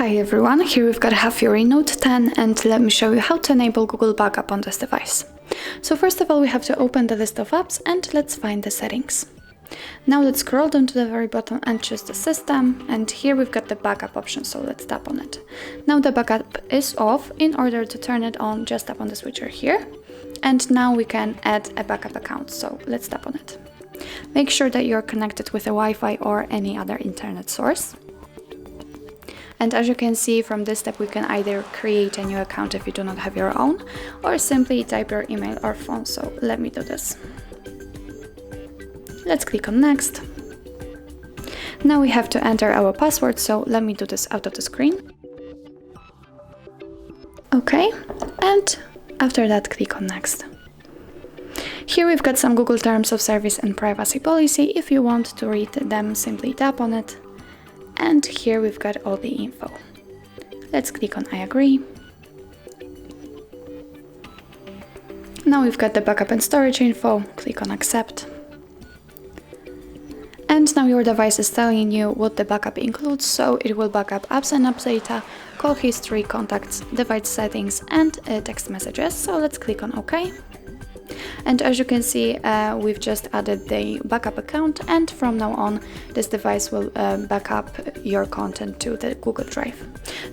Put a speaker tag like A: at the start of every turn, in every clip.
A: Hi everyone, here we've got HAFURY Note 10 and let me show you how to enable Google Backup on this device. So first of all we have to open the list of apps and let's find the settings. Now let's scroll down to the very bottom and choose the system, and here we've got the backup option, so let's tap on it. Now the backup is off. In order to turn it on, just tap on the switcher here, and now we can add a backup account, so let's tap on it. Make sure that you're connected with a Wi-Fi or any other internet source. And as you can see from this step, we can either create a new account if you do not have your own, or simply type your email or phone, so let me do this. Let's click on next. Now we have to enter our password, so let me do this out of the screen. Okay, and after that click on next. Here we've got some Google Terms of Service and Privacy Policy. If you want to read them, simply tap on it. And here we've got all the info. Let's click on I agree. Now we've got the backup and storage info. Click on accept. And now your device is telling you what the backup includes, so it will backup apps and apps data, call history, contacts, device settings and text messages. So let's click on OK. And as you can see, we've just added the backup account, and from now on this device will back up your content to the Google Drive.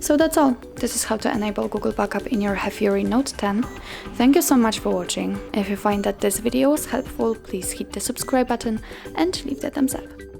A: So that's all. This is how to enable Google Backup in your HAFURY Note 10. Thank you so much for watching. If you find that this video was helpful, please hit the subscribe button and leave the thumbs up.